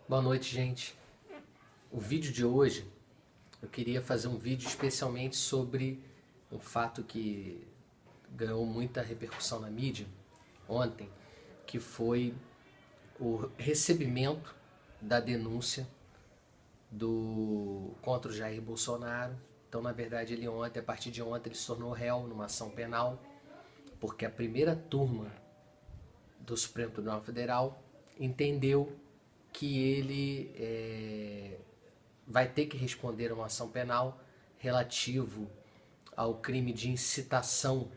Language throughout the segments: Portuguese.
Boa noite, gente. O vídeo de hoje, eu queria fazer um vídeo especialmente sobre um fato que ganhou muita repercussão na mídia ontem, que foi o recebimento da denúncia contra o Jair Bolsonaro. Então, na verdade, a partir de ontem, ele se tornou réu numa ação penal, porque a primeira turma do Supremo Tribunal Federal entendeu que ele vai ter que responder a uma ação penal relativo ao crime de incitação,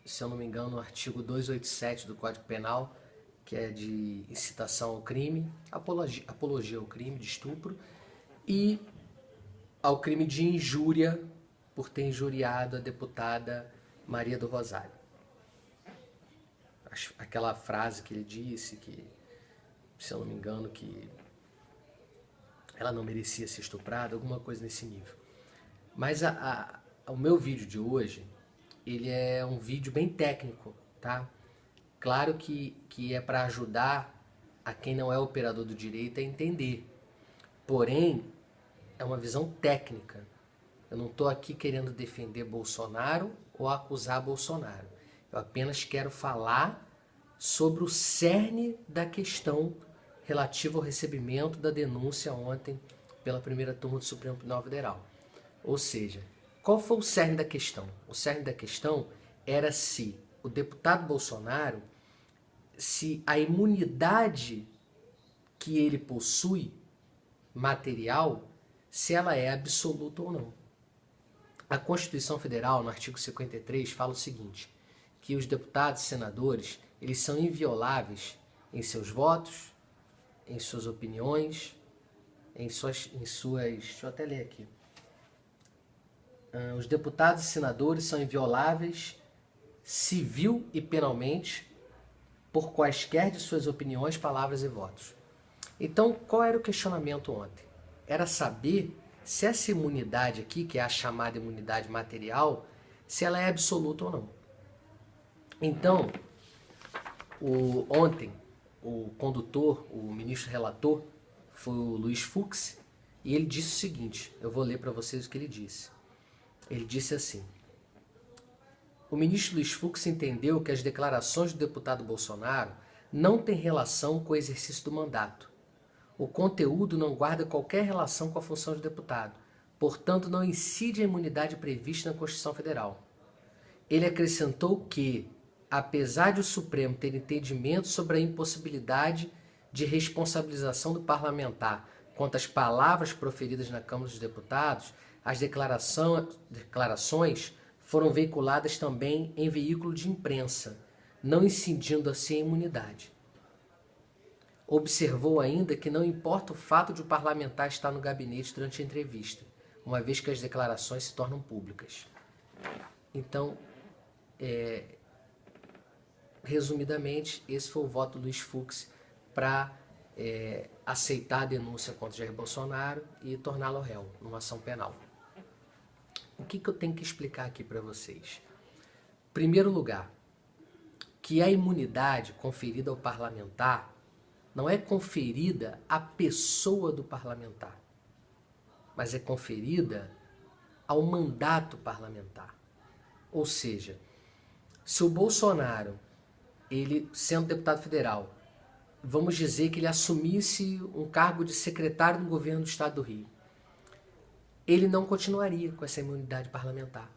se eu não me engano, no artigo 287 do Código Penal, que é de incitação ao crime, apologia ao crime de estupro, e ao crime de injúria por ter injuriado a deputada Maria do Rosário. Aquela frase que ele disse, que, se eu não me engano, que ela não merecia ser estuprada, alguma coisa nesse nível. Mas o meu vídeo de hoje, ele é um vídeo bem técnico, tá? Claro que é para ajudar a quem não é operador do direito a entender. Porém, é uma visão técnica. Eu não estou aqui querendo defender Bolsonaro ou acusar Bolsonaro. Eu apenas quero falar sobre o cerne da questão relativa ao recebimento da denúncia ontem pela primeira turma do Supremo Tribunal Federal. Ou seja, qual foi o cerne da questão? O cerne da questão era se o deputado Bolsonaro, se a imunidade que ele possui, material, se ela é absoluta ou não. A Constituição Federal, no artigo 53, fala o seguinte, que os deputados e senadores, eles são invioláveis em seus votos, em suas opiniões, em suas... Deixa eu até ler aqui. Os deputados e senadores são invioláveis civil e penalmente por quaisquer de suas opiniões, palavras e votos. Então, qual era o questionamento ontem? Era saber se essa imunidade aqui, que é a chamada imunidade material, se ela é absoluta ou não. Então, ontem, o condutor, o ministro relator, foi o Luiz Fux, e ele disse o seguinte, eu vou ler para vocês o que ele disse. Ele disse assim: o ministro Luiz Fux entendeu que as declarações do deputado Bolsonaro não têm relação com o exercício do mandato. O conteúdo não guarda qualquer relação com a função de deputado, portanto não incide a imunidade prevista na Constituição Federal. Ele acrescentou que, apesar de o Supremo ter entendimento sobre a impossibilidade de responsabilização do parlamentar quanto às palavras proferidas na Câmara dos Deputados, as declarações foram veiculadas também em veículo de imprensa, não incidindo assim a imunidade. Observou ainda que não importa o fato de o parlamentar estar no gabinete durante a entrevista, uma vez que as declarações se tornam públicas. Então, resumidamente, esse foi o voto do Luiz Fux para aceitar a denúncia contra Jair Bolsonaro e torná-lo réu numa ação penal. O que eu tenho que explicar aqui para vocês? Em primeiro lugar, que a imunidade conferida ao parlamentar não é conferida à pessoa do parlamentar, mas é conferida ao mandato parlamentar. Ou seja, se o Bolsonaro, ele sendo deputado federal, vamos dizer que ele assumisse um cargo de secretário do governo do estado do Rio, ele não continuaria com essa imunidade parlamentar,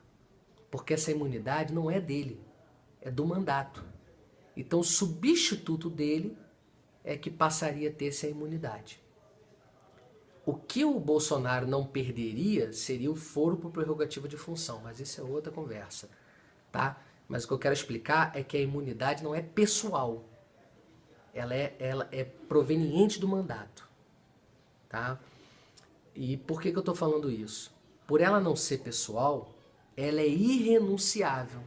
porque essa imunidade não é dele, é do mandato. Então o substituto dele é que passaria a ter essa imunidade. O que o Bolsonaro não perderia seria o foro por prerrogativa de função, mas isso é outra conversa, tá? Mas o que eu quero explicar é que a imunidade não é pessoal, ela é proveniente do mandato, tá? E por que eu estou falando isso? Por ela não ser pessoal, ela é irrenunciável.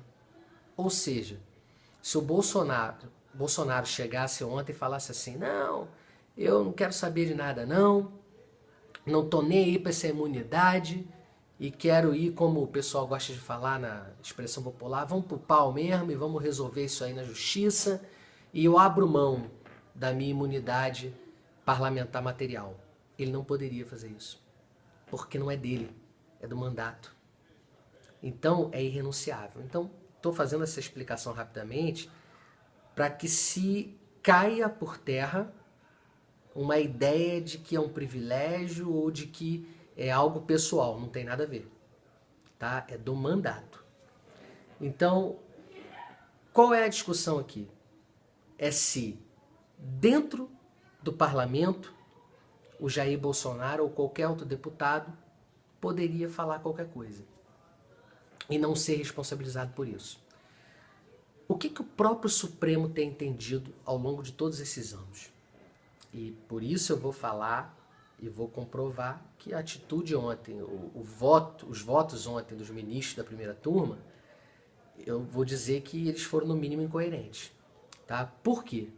Ou seja, se o Bolsonaro chegasse ontem e falasse assim, não, eu não quero saber de nada não tô nem aí para essa imunidade e quero ir, como o pessoal gosta de falar na expressão popular, vamos pro pau mesmo e vamos resolver isso aí na justiça e eu abro mão da minha imunidade parlamentar material. Ele não poderia fazer isso, porque não é dele, é do mandato. Então, é irrenunciável. Então, estou fazendo essa explicação rapidamente para que se caia por terra uma ideia de que é um privilégio ou de que é algo pessoal. Não tem nada a ver. Tá? É do mandato. Então, qual é a discussão aqui? É se dentro do parlamento o Jair Bolsonaro ou qualquer outro deputado poderia falar qualquer coisa e não ser responsabilizado por isso. O que o próprio Supremo tem entendido ao longo de todos esses anos? E por isso eu vou falar e vou comprovar que a atitude ontem, os votos ontem dos ministros da primeira turma, eu vou dizer que eles foram no mínimo incoerentes. Tá? Por quê?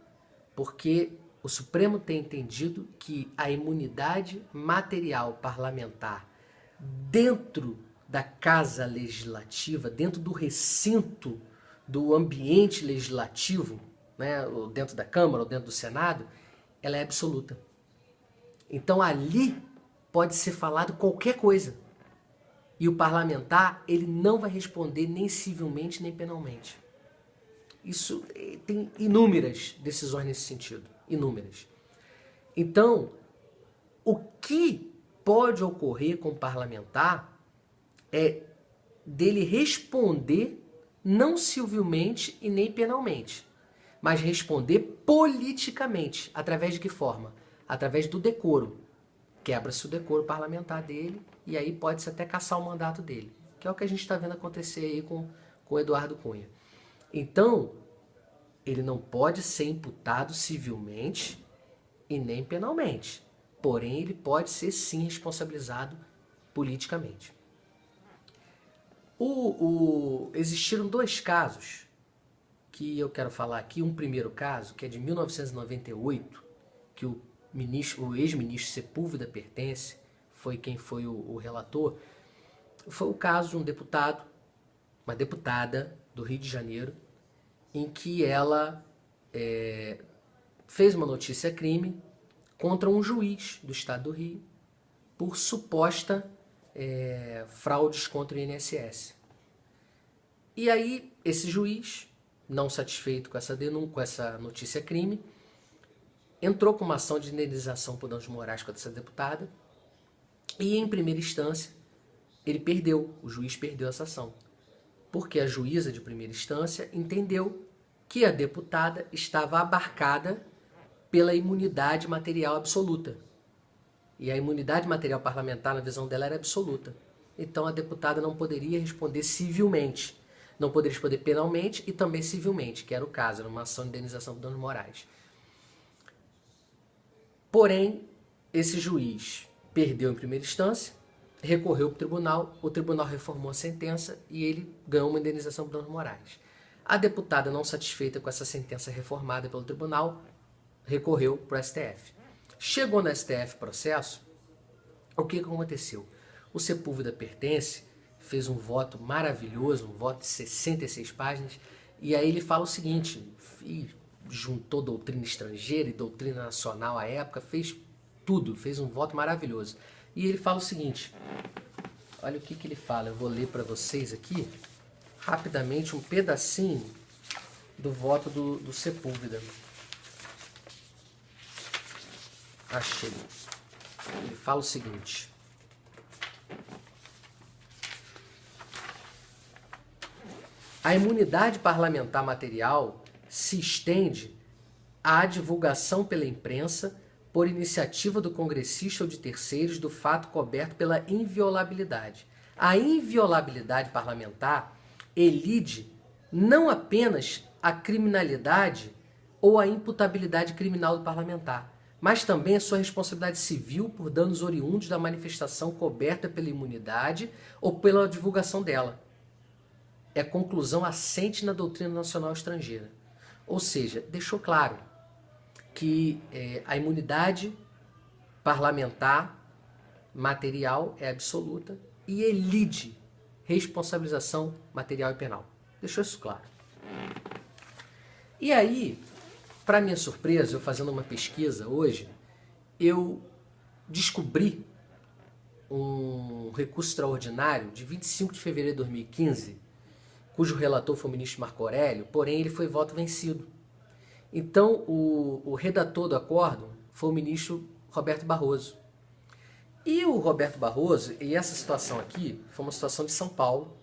Porque o Supremo tem entendido que a imunidade material parlamentar dentro da Casa Legislativa, dentro do recinto do ambiente legislativo, né, ou dentro da Câmara ou dentro do Senado, ela é absoluta. Então ali pode ser falado qualquer coisa. E o parlamentar, ele não vai responder nem civilmente nem penalmente. Isso tem inúmeras decisões nesse sentido. Inúmeras. Então, o que pode ocorrer com o parlamentar é dele responder não civilmente e nem penalmente, mas responder politicamente. Através de que forma? Através do decoro. Quebra-se o decoro parlamentar dele e aí pode-se até cassar o mandato dele, que é o que a gente está vendo acontecer aí com o Eduardo Cunha. Então, ele não pode ser imputado civilmente e nem penalmente, porém ele pode ser sim responsabilizado politicamente. Existiram dois casos que eu quero falar aqui. Um primeiro caso, que é de 1998, que o ex-ministro Sepúlveda Pertence, foi quem foi o relator. Foi o caso de um deputado, uma deputada do Rio de Janeiro, em que ela fez uma notícia-crime contra um juiz do estado do Rio por suposta fraudes contra o INSS. E aí, esse juiz, não satisfeito com essa notícia-crime, entrou com uma ação de indenização por danos morais contra essa deputada e, em primeira instância, o juiz perdeu essa ação. Porque a juíza de primeira instância entendeu que a deputada estava abarcada pela imunidade material absoluta. E a imunidade material parlamentar, na visão dela, era absoluta. Então a deputada não poderia responder civilmente, não poderia responder penalmente e também civilmente, que era o caso, era uma ação de indenização por danos morais. Porém, esse juiz perdeu em primeira instância, recorreu para o tribunal reformou a sentença e ele ganhou uma indenização por danos morais. A deputada, não satisfeita com essa sentença reformada pelo tribunal, recorreu para o STF. Chegou no STF processo, o que aconteceu? O Sepúlveda Pertence fez um voto maravilhoso, um voto de 66 páginas, e aí ele fala o seguinte, juntou doutrina estrangeira e doutrina nacional à época, fez tudo, fez um voto maravilhoso. E ele fala o seguinte, olha o que ele fala, eu vou ler para vocês aqui, rapidamente, um pedacinho do voto do Sepúlveda. Achei. Ele fala o seguinte. A imunidade parlamentar material se estende à divulgação pela imprensa, por iniciativa do congressista ou de terceiros, do fato coberto pela inviolabilidade. A inviolabilidade parlamentar elide não apenas a criminalidade ou a imputabilidade criminal do parlamentar, mas também a sua responsabilidade civil por danos oriundos da manifestação coberta pela imunidade ou pela divulgação dela. É conclusão assente na doutrina nacional estrangeira. Ou seja, deixou claro que a imunidade parlamentar material é absoluta e elide responsabilização material e penal. Deixou isso claro. E aí, para minha surpresa, eu fazendo uma pesquisa hoje, eu descobri um recurso extraordinário de 25 de fevereiro de 2015, cujo relator foi o ministro Marco Aurélio, porém ele foi voto vencido. Então o redator do acórdão foi o ministro Roberto Barroso. E o Roberto Barroso, e essa situação aqui, foi uma situação de São Paulo,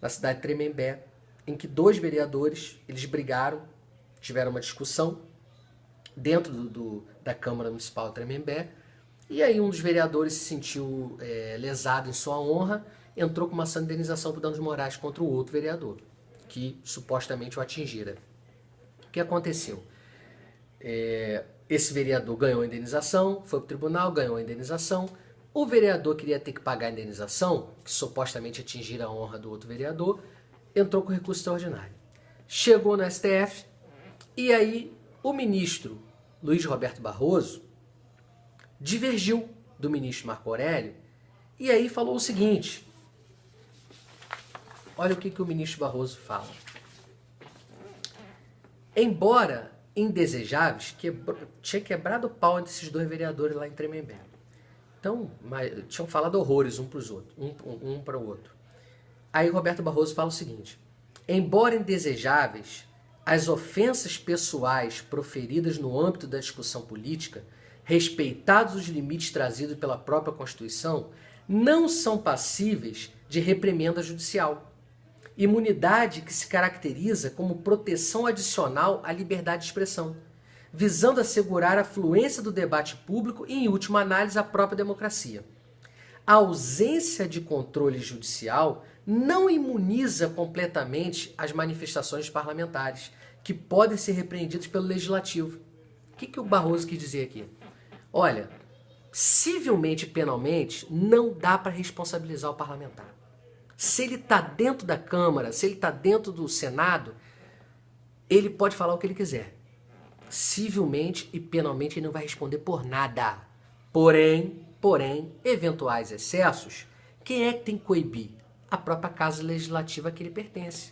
na cidade de Tremembé, em que dois vereadores, eles brigaram, tiveram uma discussão dentro da Câmara Municipal de Tremembé, e aí um dos vereadores se sentiu lesado em sua honra, entrou com uma ação de indenização por danos morais contra o outro vereador, que supostamente o atingira. O que aconteceu? Esse vereador ganhou a indenização, foi para o tribunal, ganhou a indenização. O vereador queria ter que pagar a indenização, que supostamente atingira a honra do outro vereador, entrou com recurso extraordinário. Chegou no STF, e aí o ministro Luiz Roberto Barroso divergiu do ministro Marco Aurélio, e aí falou o seguinte, olha o que o ministro Barroso fala. Embora indesejáveis, tinha quebrado o pau entre esses dois vereadores lá em Tremembé. Então, tinham falado horrores um para os outros, um para o outro. Aí Roberto Barroso fala o seguinte, embora indesejáveis, as ofensas pessoais proferidas no âmbito da discussão política, respeitados os limites trazidos pela própria Constituição, não são passíveis de reprimenda judicial. Imunidade que se caracteriza como proteção adicional à liberdade de expressão, visando assegurar a fluência do debate público e, em última análise, a própria democracia. A ausência de controle judicial não imuniza completamente as manifestações parlamentares, que podem ser repreendidas pelo Legislativo. O que o Barroso quis dizer aqui? Olha, civilmente e penalmente, não dá para responsabilizar o parlamentar. Se ele está dentro da Câmara, se ele está dentro do Senado, ele pode falar o que ele quiser. Civilmente e penalmente ele não vai responder por nada. Porém, eventuais excessos, quem é que tem que coibir? A própria Casa Legislativa a que ele pertence.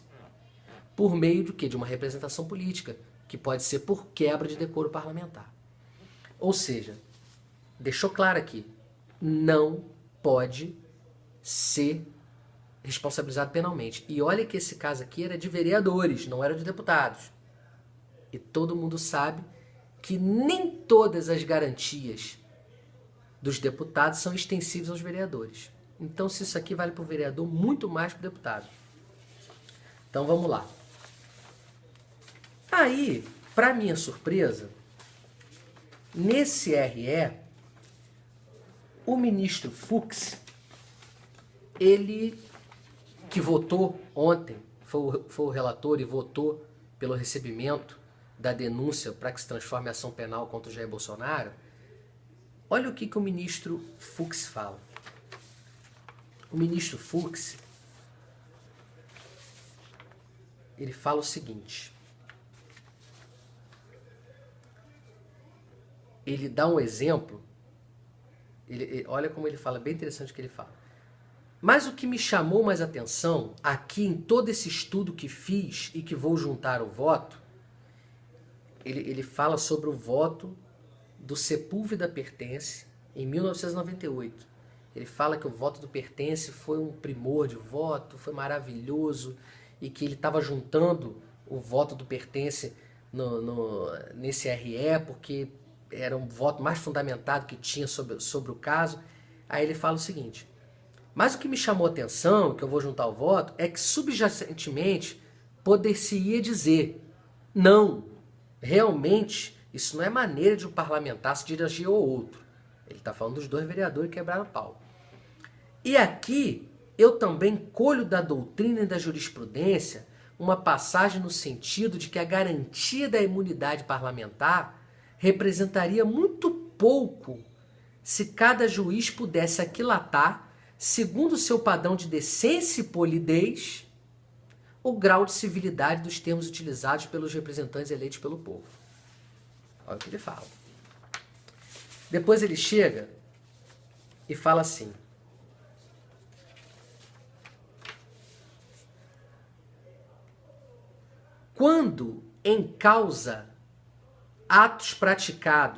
Por meio do quê? De uma representação política, que pode ser por quebra de decoro parlamentar. Ou seja, deixou claro aqui, não pode ser responsabilizado penalmente. E olha que esse caso aqui era de vereadores, não era de deputados. E todo mundo sabe que nem todas as garantias dos deputados são extensíveis aos vereadores. Então, se isso aqui vale para o vereador, muito mais para o deputado. Então, vamos lá. Aí, para minha surpresa, nesse RE, o ministro Fux, ele que votou ontem, foi o relator e votou pelo recebimento da denúncia para que se transforme em ação penal contra o Jair Bolsonaro, olha o que o ministro Fux fala. O ministro Fux, ele fala o seguinte, ele dá um exemplo, olha como ele fala, bem interessante o que ele fala. Mas o que me chamou mais atenção, aqui em todo esse estudo que fiz e que vou juntar o voto, ele fala sobre o voto do Sepúlveda Pertence em 1998. Ele fala que o voto do Pertence foi um primor de voto, foi maravilhoso, e que ele estava juntando o voto do Pertence nesse RE, porque era um voto mais fundamentado que tinha sobre o caso. Aí ele fala o seguinte, mas o que me chamou a atenção, que eu vou juntar o voto, é que subjacentemente poder-se-ia dizer, não, realmente isso não é maneira de um parlamentar se dirigir ao outro. Ele está falando dos dois vereadores que quebraram o pau. E aqui eu também colho da doutrina e da jurisprudência uma passagem no sentido de que a garantia da imunidade parlamentar representaria muito pouco se cada juiz pudesse aquilatar, segundo o seu padrão de decência e polidez, o grau de civilidade dos termos utilizados pelos representantes eleitos pelo povo. Olha o que ele fala. Depois ele chega e fala assim, quando em causa atos praticados